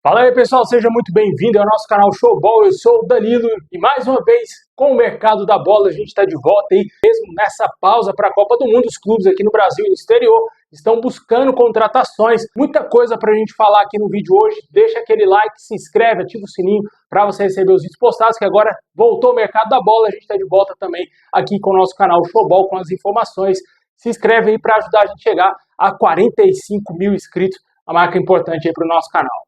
Fala aí pessoal, seja muito bem-vindo ao nosso canal Showball, eu sou o Danilo e mais uma vez com o mercado da bola a gente está de volta aí, mesmo nessa pausa para a Copa do Mundo, os clubes aqui no Brasil e no exterior estão buscando contratações, muita coisa para a gente falar aqui no vídeo hoje, deixa aquele like, se inscreve, ativa o sininho para você receber os vídeos postados, que agora voltou o mercado da bola, a gente está de volta também aqui com o nosso canal Showball com as informações, se inscreve aí para ajudar a gente a chegar a 45 mil inscritos, a marca importante aí para o nosso canal.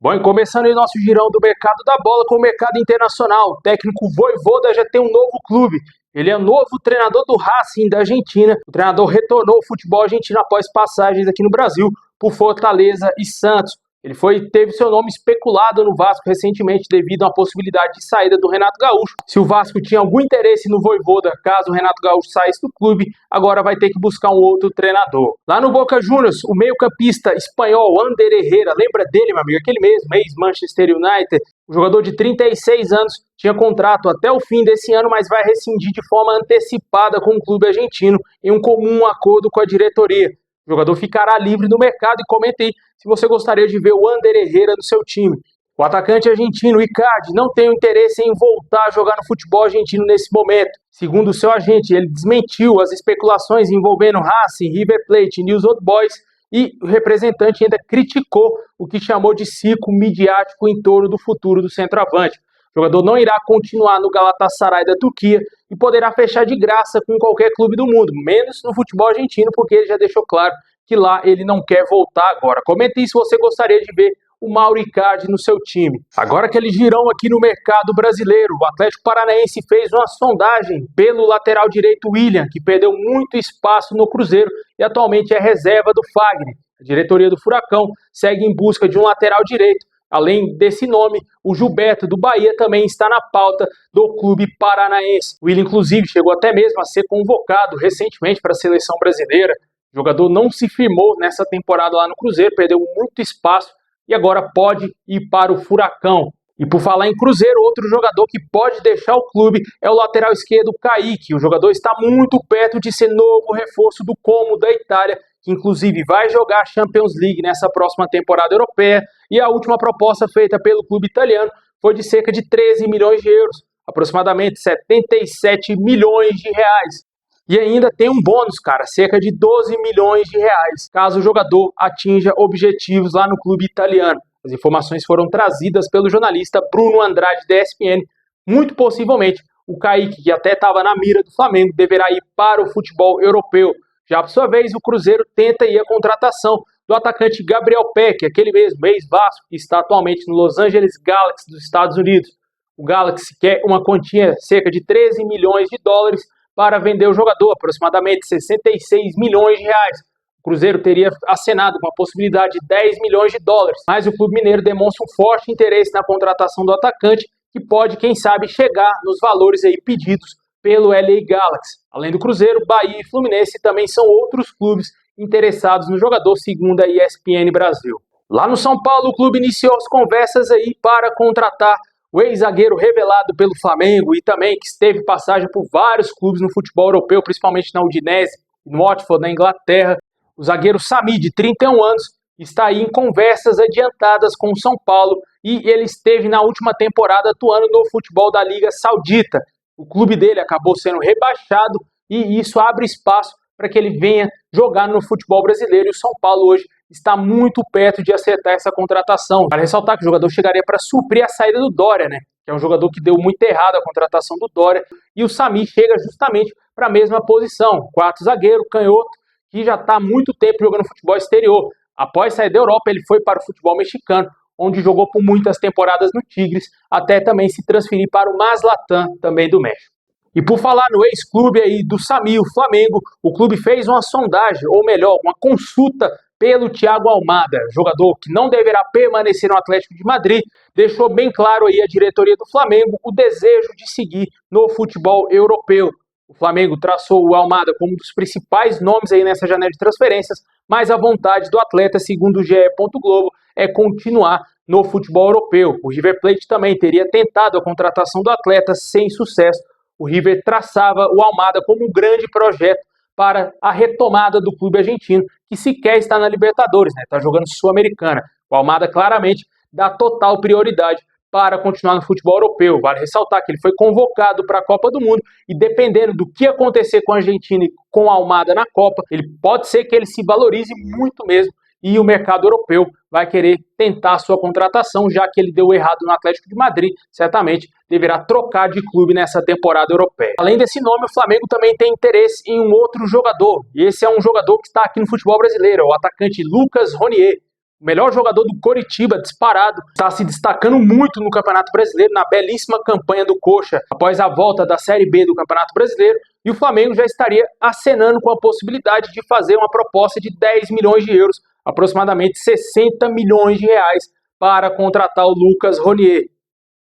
Bom, e começando aí nosso girão do mercado da bola com o mercado internacional. O técnico Vojvoda já tem um novo clube. Ele é novo treinador do Racing da Argentina. O treinador retornou ao futebol argentino após passagens aqui no Brasil por Fortaleza e Santos. Ele teve seu nome especulado no Vasco recentemente devido a uma possibilidade de saída do Renato Gaúcho. Se o Vasco tinha algum interesse no Vojvoda, caso o Renato Gaúcho saísse do clube, agora vai ter que buscar um outro treinador. Lá no Boca Juniors, o meio-campista espanhol Ander Herrera, lembra dele, meu amigo? Aquele mesmo, ex-Manchester United. O jogador de 36 anos tinha contrato até o fim desse ano, mas vai rescindir de forma antecipada com o clube argentino em um comum acordo com a diretoria. O jogador ficará livre no mercado e comente aí se você gostaria de ver o Ander Herrera no seu time. O atacante argentino Icardi não tem o interesse em voltar a jogar no futebol argentino nesse momento. Segundo o seu agente, ele desmentiu as especulações envolvendo Racing, River Plate e News Old Boys e o representante ainda criticou o que chamou de circo midiático em torno do futuro do centroavante. O jogador não irá continuar no Galatasaray da Turquia e poderá fechar de graça com qualquer clube do mundo, menos no futebol argentino, porque ele já deixou claro que lá ele não quer voltar agora. Comente aí se você gostaria de ver o Mauro Icardi no seu time. Agora aquele girão aqui no mercado brasileiro, o Atlético Paranaense fez uma sondagem pelo lateral direito William, que perdeu muito espaço no Cruzeiro e atualmente é reserva do Fagner. A diretoria do Furacão segue em busca de um lateral direito. Além desse nome, o Gilberto do Bahia também está na pauta do clube paranaense. O Willian, inclusive, chegou até mesmo a ser convocado recentemente para a seleção brasileira. O jogador não se firmou nessa temporada lá no Cruzeiro, perdeu muito espaço e agora pode ir para o Furacão. E por falar em Cruzeiro, outro jogador que pode deixar o clube é o lateral esquerdo Kaique. O jogador está muito perto de ser novo reforço do Como da Itália, que inclusive vai jogar a Champions League nessa próxima temporada europeia, e a última proposta feita pelo clube italiano foi de cerca de 13 milhões de euros, aproximadamente 77 milhões de reais. E ainda tem um bônus, cara, cerca de 12 milhões de reais, caso o jogador atinja objetivos lá no clube italiano. As informações foram trazidas pelo jornalista Bruno Andrade da ESPN. Muito possivelmente, o Kaique, que até estava na mira do Flamengo, deverá ir para o futebol europeu. Já por sua vez, o Cruzeiro tenta ir a contratação do atacante Gabriel Peck, aquele mesmo ex-Vasco, que está atualmente no Los Angeles Galaxy dos Estados Unidos. O Galaxy quer uma quantia cerca de 13 milhões de dólares para vender o jogador, aproximadamente 66 milhões de reais. O Cruzeiro teria acenado com a possibilidade de 10 milhões de dólares, mas o clube mineiro demonstra um forte interesse na contratação do atacante, que pode, quem sabe, chegar nos valores aí pedidos pelo LA Galaxy. Além do Cruzeiro, Bahia e Fluminense também são outros clubes interessados no jogador, segundo a ESPN Brasil. Lá no São Paulo, o clube iniciou as conversas aí para contratar o ex-zagueiro revelado pelo Flamengo e também que esteve passagem por vários clubes no futebol europeu, principalmente na Udinese, no Watford, na Inglaterra. O zagueiro Sami, de 31 anos, está aí em conversas adiantadas com o São Paulo e ele esteve na última temporada atuando no futebol da Liga Saudita. O clube dele acabou sendo rebaixado e isso abre espaço para que ele venha jogar no futebol brasileiro. E o São Paulo hoje está muito perto de acertar essa contratação. Para ressaltar que o jogador chegaria para suprir a saída do Dória, né? Que é um jogador que deu muito errado a contratação do Dória. E o Sami chega justamente para a mesma posição. Quarto zagueiro, canhoto, que já está há muito tempo jogando futebol exterior. Após sair da Europa, ele foi para o futebol mexicano, onde jogou por muitas temporadas no Tigres, até também se transferir para o Mazatlán, também do México. E por falar no ex-clube aí do Sami, o Flamengo, o clube fez uma sondagem, ou melhor, uma consulta pelo Thiago Almada, jogador que não deverá permanecer no Atlético de Madrid, deixou bem claro aí a diretoria do Flamengo o desejo de seguir no futebol europeu. O Flamengo traçou o Almada como um dos principais nomes aí nessa janela de transferências, mas a vontade do atleta, segundo o GE. Globo, é continuar no futebol europeu. O River Plate também teria tentado a contratação do atleta sem sucesso. O River traçava o Almada como um grande projeto para a retomada do clube argentino, que sequer está na Libertadores, né? Está jogando Sul-Americana. O Almada claramente dá total prioridade para continuar no futebol europeu. Vale ressaltar que ele foi convocado para a Copa do Mundo e dependendo do que acontecer com a Argentina e com a Almada na Copa, ele pode ser que ele se valorize muito mesmo e o mercado europeu vai querer tentar a sua contratação, já que ele deu errado no Atlético de Madrid, certamente deverá trocar de clube nessa temporada europeia. Além desse nome, o Flamengo também tem interesse em um outro jogador, e esse é um jogador que está aqui no futebol brasileiro, é o atacante Lucas Ronier. O melhor jogador do Coritiba, disparado, está se destacando muito no Campeonato Brasileiro, na belíssima campanha do Coxa, após a volta da Série B do Campeonato Brasileiro, e o Flamengo já estaria acenando com a possibilidade de fazer uma proposta de 10 milhões de euros, aproximadamente 60 milhões de reais, para contratar o Lucas Ronier.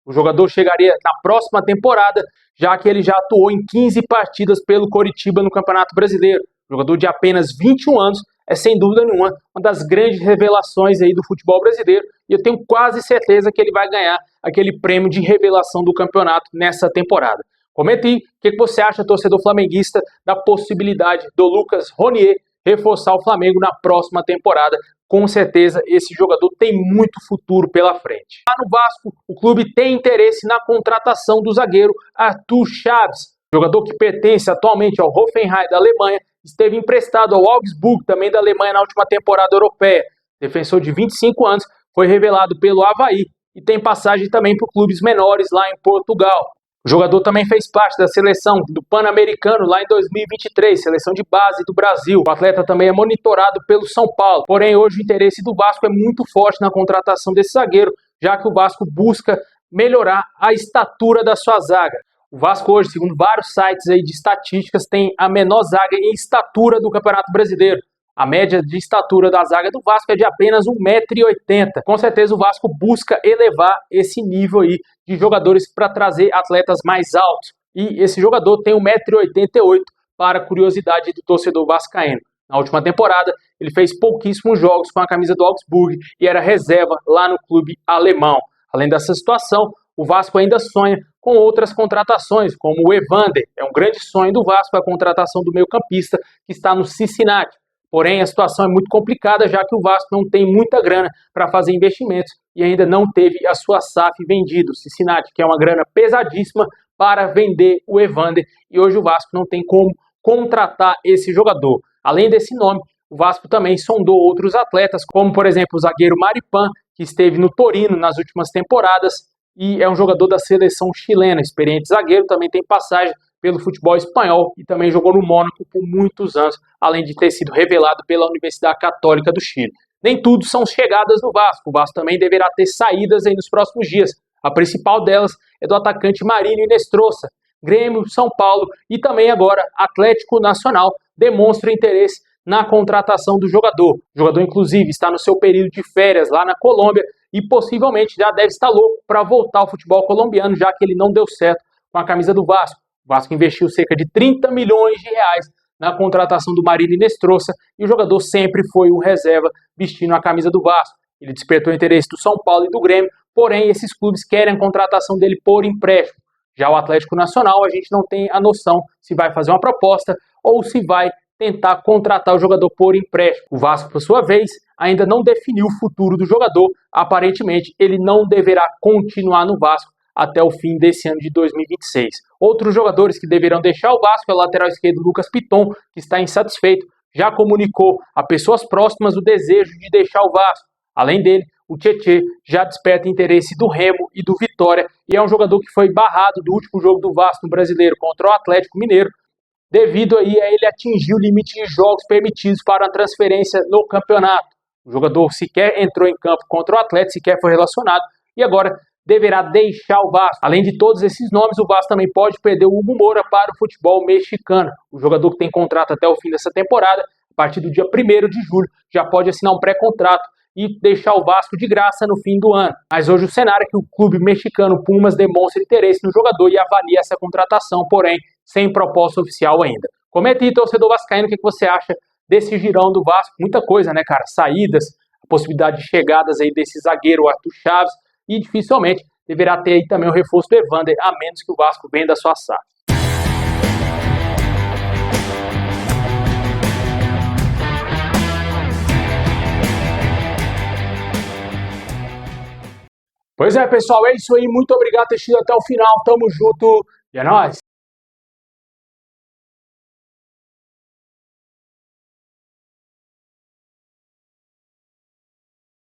O jogador chegaria na próxima temporada, já que ele já atuou em 15 partidas pelo Coritiba no Campeonato Brasileiro. O jogador de apenas 21 anos, é sem dúvida nenhuma uma das grandes revelações aí do futebol brasileiro e eu tenho quase certeza que ele vai ganhar aquele prêmio de revelação do campeonato nessa temporada. Comente aí o que você acha, torcedor flamenguista, da possibilidade do Lucas Ronier reforçar o Flamengo na próxima temporada. Com certeza esse jogador tem muito futuro pela frente. Lá no Vasco, o clube tem interesse na contratação do zagueiro Arthur Chaves, jogador que pertence atualmente ao Hoffenheim da Alemanha, esteve emprestado ao Augsburg, também da Alemanha, na última temporada europeia. Defensor de 25 anos, foi revelado pelo Avaí e tem passagem também por clubes menores lá em Portugal. O jogador também fez parte da seleção do Pan-Americano lá em 2023, seleção de base do Brasil. O atleta também é monitorado pelo São Paulo. Porém, hoje o interesse do Vasco é muito forte na contratação desse zagueiro, já que o Vasco busca melhorar a estatura da sua zaga. O Vasco hoje, segundo vários sites aí de estatísticas, tem a menor zaga em estatura do Campeonato Brasileiro. A média de estatura da zaga do Vasco é de apenas 1,80 m. Com certeza o Vasco busca elevar esse nível aí de jogadores para trazer atletas mais altos. E esse jogador tem 1,88 m, para curiosidade do torcedor vascaíno. Na última temporada, ele fez pouquíssimos jogos com a camisa do Augsburg e era reserva lá no clube alemão. Além dessa situação, o Vasco ainda sonha com outras contratações, como o Evander. É um grande sonho do Vasco a contratação do meio-campista que está no Cincinnati. Porém, a situação é muito complicada, já que o Vasco não tem muita grana para fazer investimentos e ainda não teve a sua SAF vendida. O Cincinnati, que é uma grana pesadíssima para vender o Evander, e hoje o Vasco não tem como contratar esse jogador. Além desse nome, o Vasco também sondou outros atletas, como por exemplo o zagueiro Maripan, que esteve no Torino nas últimas temporadas, e é um jogador da seleção chilena, experiente zagueiro, também tem passagem pelo futebol espanhol e também jogou no Mônaco por muitos anos, além de ter sido revelado pela Universidade Católica do Chile. Nem tudo são chegadas no Vasco, o Vasco também deverá ter saídas aí nos próximos dias. A principal delas é do atacante Marinho Inestrosa. Grêmio, São Paulo e também agora Atlético Nacional demonstram interesse na contratação do jogador. O jogador, inclusive, está no seu período de férias lá na Colômbia e possivelmente já deve estar louco para voltar ao futebol colombiano, já que ele não deu certo com a camisa do Vasco. O Vasco investiu cerca de 30 milhões de reais na contratação do Marinho Inestrosa e o jogador sempre foi o reserva vestindo a camisa do Vasco. Ele despertou o interesse do São Paulo e do Grêmio, porém esses clubes querem a contratação dele por empréstimo. Já o Atlético Nacional, a gente não tem a noção se vai fazer uma proposta ou se vai tentar contratar o jogador por empréstimo. O Vasco, por sua vez, ainda não definiu o futuro do jogador. Aparentemente, ele não deverá continuar no Vasco até o fim desse ano de 2026. Outros jogadores que deverão deixar o Vasco é o lateral esquerdo Lucas Piton, que está insatisfeito, já comunicou a pessoas próximas o desejo de deixar o Vasco. Além dele, o Tietê já desperta interesse do Remo e do Vitória e é um jogador que foi barrado do último jogo do Vasco no Brasileiro contra o Atlético Mineiro, devido aí a ele atingir o limite de jogos permitidos para a transferência no campeonato. O jogador sequer entrou em campo contra o Atlético, sequer foi relacionado e agora deverá deixar o Vasco. Além de todos esses nomes, o Vasco também pode perder o Hugo Moura para o futebol mexicano. O jogador que tem contrato até o fim dessa temporada, a partir do dia 1º de julho, já pode assinar um pré-contrato e deixar o Vasco de graça no fim do ano. Mas hoje o cenário é que o clube mexicano Pumas demonstra interesse no jogador e avalia essa contratação, porém sem proposta oficial ainda. Comenta aí, torcedor vascaíno, o que você acha desse girão do Vasco. Muita coisa, né, cara? Saídas, a possibilidade de chegadas aí desse zagueiro, o Arthur Chaves, e dificilmente deverá ter aí também o reforço do Evander, a menos que o Vasco venda a sua SAF. Pois é, pessoal, é isso aí. Muito obrigado por ter assistido até o final. Tamo junto e é nóis!